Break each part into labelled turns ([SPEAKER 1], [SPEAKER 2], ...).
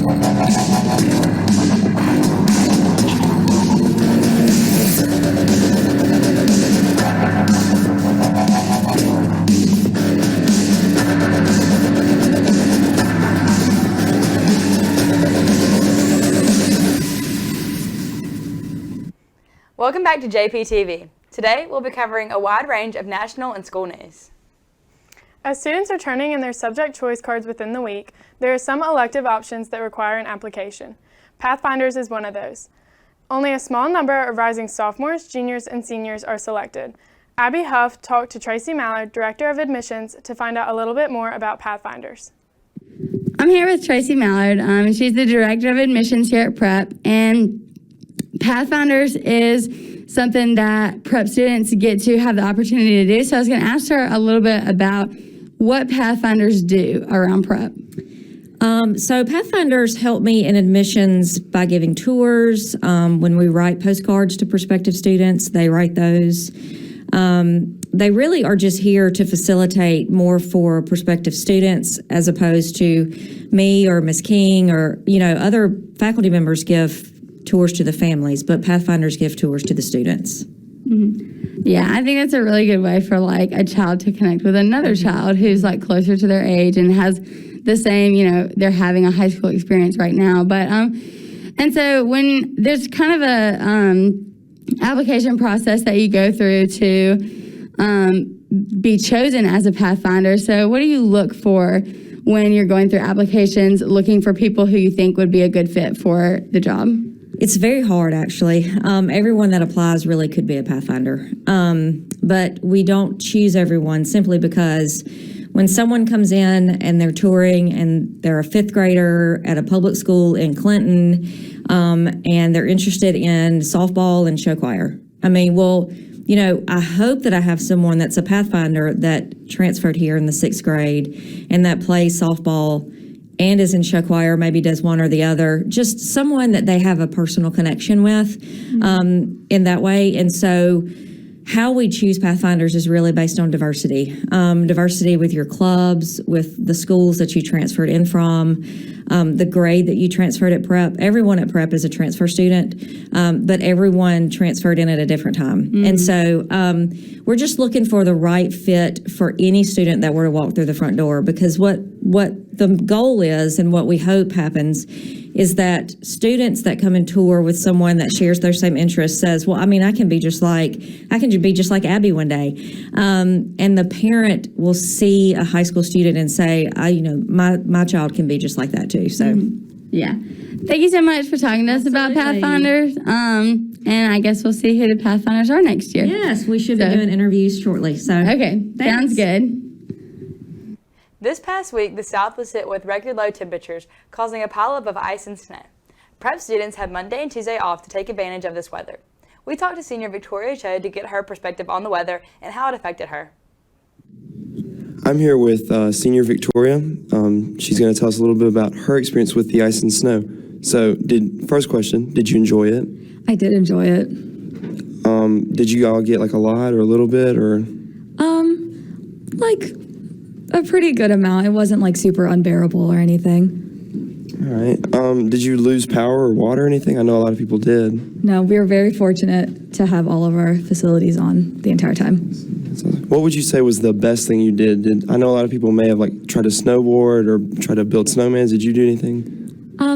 [SPEAKER 1] Welcome back to JPTV. Today we'll be covering a wide range of national and school news.
[SPEAKER 2] As students are turning in their subject choice cards within the week, there are some elective options that require an application. Pathfinders is one of those. Only a small number of rising sophomores, juniors, and seniors are selected. Abby Huff talked to Tracy Mallard, Director of Admissions, to find out a little bit more about Pathfinders.
[SPEAKER 3] I'm here with Tracy Mallard. She's the Director of Admissions here at Prep, and Pathfinders is something that Prep students get to have the opportunity to do. So I was going to ask her a little bit about what Pathfinders do around Prep.
[SPEAKER 4] So Pathfinders help me in admissions by giving tours. When we write postcards to prospective students, they write those. They really are just here to facilitate more for prospective students as opposed to me or Ms. King or, other faculty members give tours to the families, but Pathfinders give tours to the students.
[SPEAKER 3] Mm-hmm. Yeah, I think that's a really good way for a child to connect with another child who's closer to their age and has the same, they're having a high school experience right now. But and so when there's kind of a application process that you go through to be chosen as a Pathfinder. So what do you look for when you're going through applications, looking for people who you think would be a good fit for the job?
[SPEAKER 4] It's very hard, actually. Everyone that applies really could be a Pathfinder. But we don't choose everyone simply because when someone comes in and they're touring and they're a fifth grader at a public school in Clinton and they're interested in softball and show choir. I hope that I have someone that's a Pathfinder that transferred here in the 6th grade and that plays softball and is in show choir, maybe does one or the other, just someone that they have a personal connection with in that way. And so how we choose Pathfinders is really based on diversity. Diversity with your clubs, with the schools that you transferred in from, the grade that you transferred at Prep. Everyone at Prep is a transfer student, but everyone transferred in at a different time. Mm-hmm. And so we're just looking for the right fit for any student that were to walk through the front door, because what the goal is and what we hope happens is that students that come and tour with someone that shares their same interests says, well, I can be just like Abby one day. And the parent will see a high school student and say, my child can be just like that too. So,
[SPEAKER 3] yeah. Thank you so much for talking to us about Pathfinders. And I guess we'll see who the Pathfinders are next year.
[SPEAKER 4] Yes, we should be doing interviews shortly. So,
[SPEAKER 3] okay, thanks. Sounds good.
[SPEAKER 1] This past week, the South was hit with record low temperatures, causing a pileup of ice and snow. Prep students had Monday and Tuesday off to take advantage of this weather. We talked to senior Victoria Cho to get her perspective on the weather and how it affected her.
[SPEAKER 5] I'm here with senior Victoria. She's going to tell us a little bit about her experience with the ice and snow. So, first question, did you enjoy it?
[SPEAKER 6] I did enjoy it.
[SPEAKER 5] Did you all get a lot or a little bit, or?
[SPEAKER 6] A pretty good amount. It wasn't super unbearable or anything.
[SPEAKER 5] All right. Did you lose power or water or anything? I know a lot of people did.
[SPEAKER 6] No, we were very fortunate to have all of our facilities on the entire time.
[SPEAKER 5] What would you say was the best thing you did? I know a lot of people may have tried to snowboard or try to build snowmans. Did you do anything?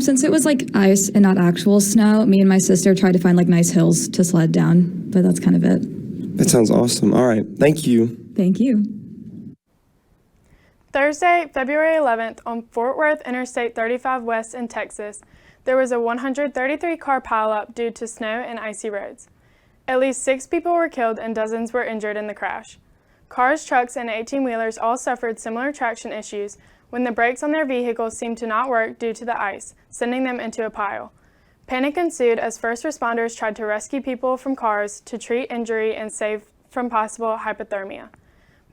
[SPEAKER 6] Since it was ice and not actual snow, me and my sister tried to find nice hills to sled down, but that's kind of it.
[SPEAKER 5] That sounds awesome. All right. Thank you.
[SPEAKER 6] Thank you.
[SPEAKER 2] Thursday, February 11th, on Fort Worth Interstate 35 West in Texas, there was a 133-car pileup due to snow and icy roads. At least 6 people were killed and dozens were injured in the crash. Cars, trucks, and 18-wheelers all suffered similar traction issues when the brakes on their vehicles seemed to not work due to the ice, sending them into a pile. Panic ensued as first responders tried to rescue people from cars to treat injury and save from possible hypothermia.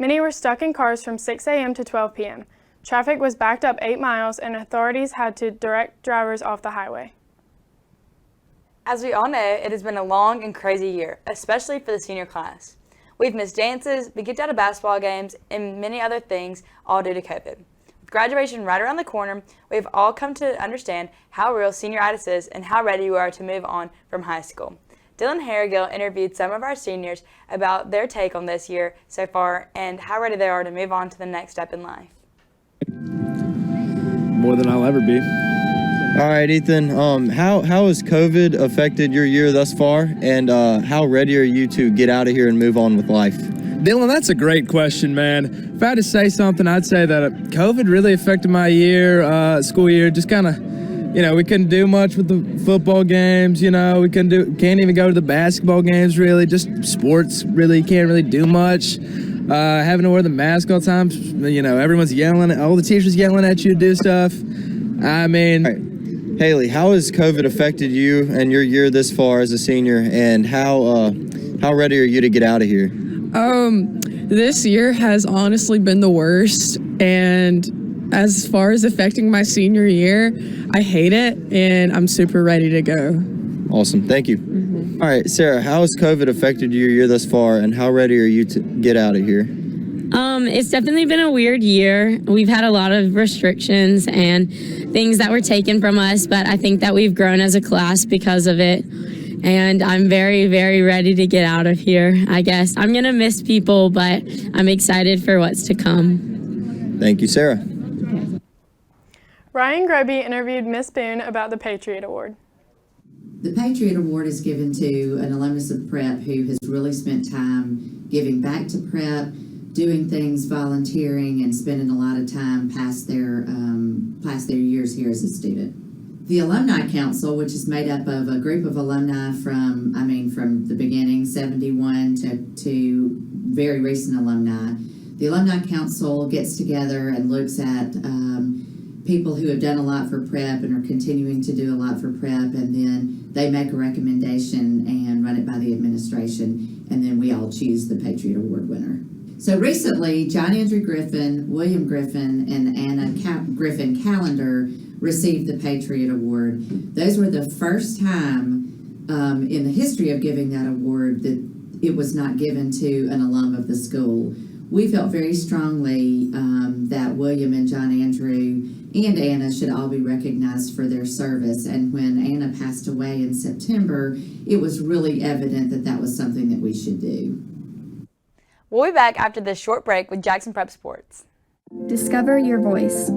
[SPEAKER 2] Many were stuck in cars from 6 a.m. to 12 p.m. Traffic was backed up 8 miles and authorities had to direct drivers off the highway.
[SPEAKER 1] As we all know, it has been a long and crazy year, especially for the senior class. We've missed dances, been kicked out of basketball games, and many other things, all due to COVID. With graduation right around the corner, we've all come to understand how real senioritis is and how ready we are to move on from high school. Dylan Harrigill interviewed some of our seniors about their take on this year so far and how ready they are to move on to the next step in life.
[SPEAKER 7] More than I'll ever be.
[SPEAKER 5] All right, Ethan, how has COVID affected your year thus far, and how ready are you to get out of here and move on with life?
[SPEAKER 7] Dylan, that's a great question, man. If I had to say something, I'd say that COVID really affected my year, school year. Just kind of, we couldn't do much with the football games. We can't even go to the basketball games really. Just sports really can't really do much. Having to wear the mask all the time. Everyone's yelling. All the teachers yelling at you to do stuff. I mean.
[SPEAKER 5] All right. Haley, how has COVID affected you and your year this far as a senior, and how ready are you to get out of here?
[SPEAKER 8] This year has honestly been the worst, and as far as affecting my senior year, I hate it, and I'm super ready to go.
[SPEAKER 5] Awesome, thank you.
[SPEAKER 8] Mm-hmm.
[SPEAKER 5] All right, Sarah, how has COVID affected your year thus far, and how ready are you to get out of here?
[SPEAKER 9] It's definitely been a weird year. We've had a lot of restrictions and things that were taken from us, but I think that we've grown as a class because of it. And I'm very, very ready to get out of here, I guess. I'm going to miss people, but I'm excited for what's to come.
[SPEAKER 5] Thank you, Sarah.
[SPEAKER 2] Ryan Groby interviewed Miss Boone about the Patriot Award.
[SPEAKER 10] The Patriot Award is given to an alumnus of Prep who has really spent time giving back to Prep, doing things, volunteering, and spending a lot of time past their years here as a student. The Alumni Council, which is made up of a group of alumni from the beginning, 71 to very recent alumni. The Alumni Council gets together and looks at people who have done a lot for Prep and are continuing to do a lot for Prep, and then they make a recommendation and run it by the administration, and then we all choose the Patriot Award winner. So recently, John Andrew Griffin, William Griffin, and Anna Griffin Callender received the Patriot Award. Those were the first time in the history of giving that award that it was not given to an alum of the school. We felt very strongly that William and John Andrew and Anna should all be recognized for their service. And when Anna passed away in September, it was really evident that that was something that we should do.
[SPEAKER 1] We'll be back after this short break with Jackson Prep Sports.
[SPEAKER 11] Discover your voice.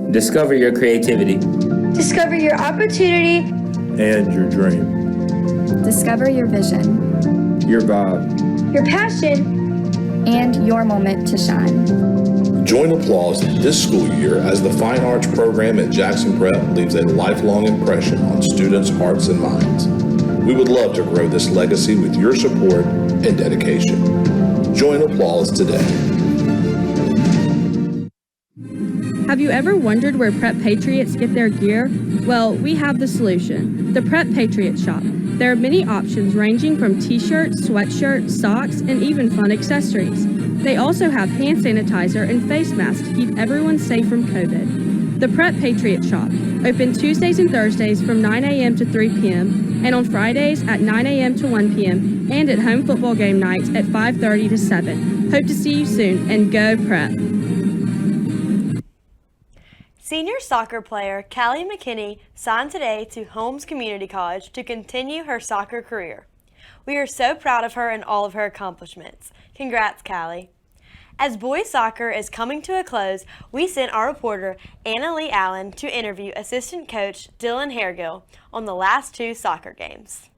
[SPEAKER 12] Discover your creativity.
[SPEAKER 11] Discover your opportunity.
[SPEAKER 13] And your dream.
[SPEAKER 11] Discover your vision.
[SPEAKER 13] Your vibe.
[SPEAKER 11] Your passion. And your moment to shine.
[SPEAKER 14] Join Applause this school year as the Fine Arts program at Jackson Prep leaves a lifelong impression on students' hearts and minds. We would love to grow this legacy with your support and dedication. Join Applause today.
[SPEAKER 15] Have you ever wondered where Prep Patriots get their gear? Well, we have the solution, the Prep Patriot Shop. There are many options ranging from t-shirts, sweatshirts, socks, and even fun accessories. They also have hand sanitizer and face masks to keep everyone safe from COVID. The Prep Patriot Shop, open Tuesdays and Thursdays from 9 a.m. to 3 p.m. and on Fridays at 9 a.m. to 1 p.m. and at home football game nights at 5:30 to 7. Hope to see you soon, and go Prep!
[SPEAKER 16] Senior soccer player Callie McKinney signed today to Holmes Community College to continue her soccer career. We are so proud of her and all of her accomplishments. Congrats, Callie. As boys soccer is coming to a close, we sent our reporter Anna Lee Allen to interview assistant coach Dylan Harrigill on the last two soccer games.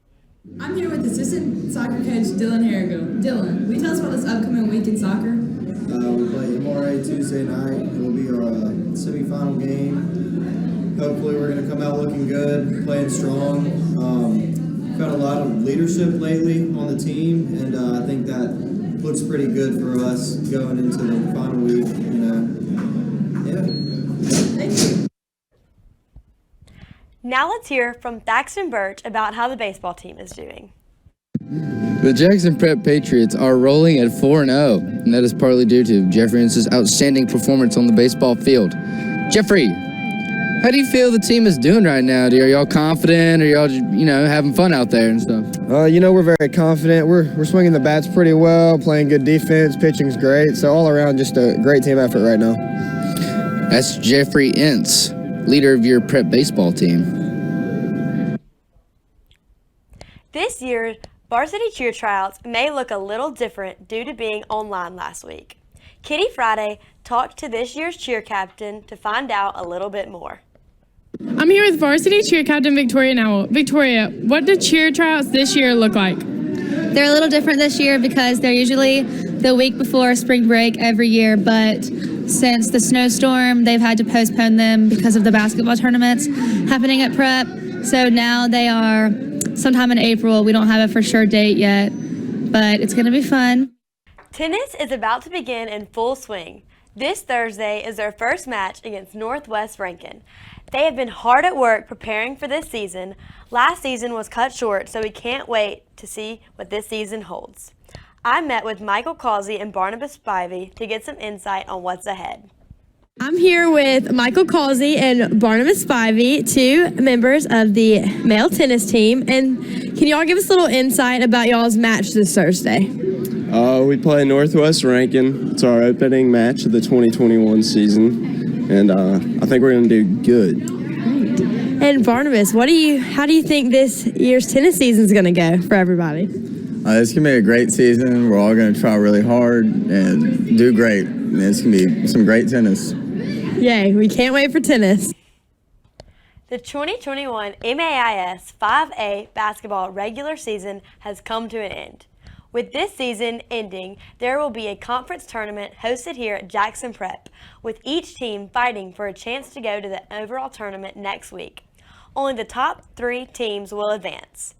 [SPEAKER 17] I'm here with assistant soccer coach Dylan Harrigill. Dylan, will you tell us about this upcoming week in soccer?
[SPEAKER 18] We play MRA Tuesday night. It will be our semifinal game. Hopefully we're going to come out looking good, playing strong. We've had a lot of leadership lately on the team, and I think that looks pretty good for us going into the final week.
[SPEAKER 17] Thank you.
[SPEAKER 16] Now let's hear from Thaxton Birch about how the baseball team is doing.
[SPEAKER 19] The Jackson Prep Patriots are rolling at 4-0, and that is partly due to Jeffrey Ince's outstanding performance on the baseball field. Jeffrey, how do you feel the team is doing right now? Are y'all confident? Are y'all, having fun out there and stuff?
[SPEAKER 20] We're very confident. We're swinging the bats pretty well, playing good defense, pitching's great. So all around, just a great team effort right now.
[SPEAKER 19] That's Jeffrey Ince, leader of your prep baseball team.
[SPEAKER 16] This year, varsity cheer tryouts may look a little different due to being online last week. Kitty Friday talked to this year's cheer captain to find out a little bit more.
[SPEAKER 2] I'm here with varsity cheer captain Victoria Nowell. Victoria, what do cheer tryouts this year look like?
[SPEAKER 21] They're a little different this year because they're usually the week before spring break every year, but since the snowstorm, they've had to postpone them because of the basketball tournaments happening at prep. So now they are sometime in April. We don't have a for sure date yet, but it's going to be fun.
[SPEAKER 16] Tennis is about to begin in full swing. This Thursday is their first match against Northwest Rankin. They have been hard at work preparing for this season. Last season was cut short, so we can't wait to see what this season holds. I met with Michael Causey and Barnabas Spivey to get some insight on what's ahead.
[SPEAKER 22] I'm here with Michael Causey and Barnabas Spivey, two members of the male tennis team. And can y'all give us a little insight about y'all's match this Thursday?
[SPEAKER 20] We play Northwest Rankin. It's our opening match of the 2021 season, and I think we're going to do good.
[SPEAKER 22] And Barnabas, how do you think this year's tennis season is going to go for everybody?
[SPEAKER 23] It's going to be a great season. We're all going to try really hard and do great. And it's going to be some great tennis.
[SPEAKER 22] Yay, we can't wait for tennis.
[SPEAKER 16] The 2021 MAIS 5A basketball regular season has come to an end. With this season ending, there will be a conference tournament hosted here at Jackson Prep, with each team fighting for a chance to go to the overall tournament next week. Only the top 3 teams will advance.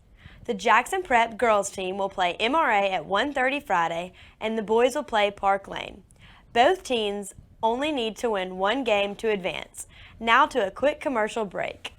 [SPEAKER 16] The Jackson Prep girls team will play MRA at 1:30 Friday, and the boys will play Park Lane. Both teams only need to win 1 game to advance. Now to a quick commercial break.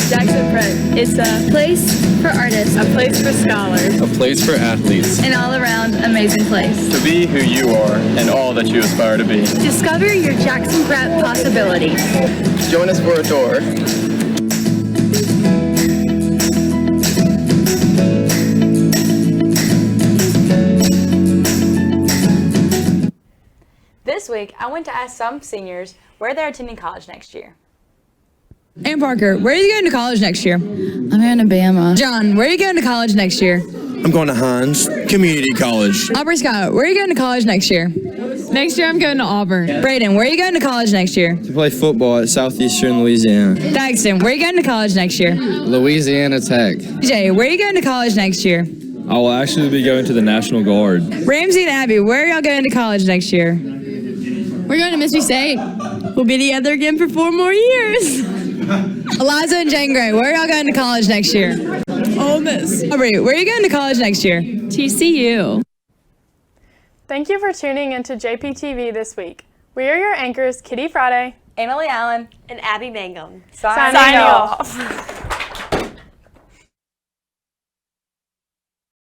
[SPEAKER 24] Jackson Prep. It's a place for artists, a place for scholars,
[SPEAKER 25] a place for athletes,
[SPEAKER 24] an all-around amazing place
[SPEAKER 25] to be who you are and all that you aspire to be.
[SPEAKER 24] Discover your Jackson Prep possibilities.
[SPEAKER 25] Join us for a tour.
[SPEAKER 1] This week, I went to ask some seniors where they're attending college next year.
[SPEAKER 26] Ann Parker, where are you going to college next year?
[SPEAKER 3] I'm going to Bama.
[SPEAKER 26] John, where are you going to college next year?
[SPEAKER 27] I'm going to Hines Community College.
[SPEAKER 26] Aubrey Scott, where are you going to college next year?
[SPEAKER 2] Next year, I'm going to Auburn.
[SPEAKER 26] Braden, where are you going to college next year?
[SPEAKER 20] To play football at Southeastern Louisiana.
[SPEAKER 26] Daxton, where are you going to college next year?
[SPEAKER 19] Louisiana Tech.
[SPEAKER 26] Jay, where are you going to college next year?
[SPEAKER 28] I will actually be going to the National Guard.
[SPEAKER 26] Ramsey and Abby, where are y'all going to college next year?
[SPEAKER 2] We're going to Mississippi State.
[SPEAKER 22] We'll be together again for 4 more years.
[SPEAKER 26] Eliza and Jane Gray, where are y'all going to college next year?
[SPEAKER 22] Ole Miss.
[SPEAKER 26] Aubrey, where are you going to college next year?
[SPEAKER 2] TCU. Thank you for tuning into JPTV this week. We are your anchors, Kitty Friday,
[SPEAKER 1] Emily Allen,
[SPEAKER 16] and Abby Mangum.
[SPEAKER 1] Signing off.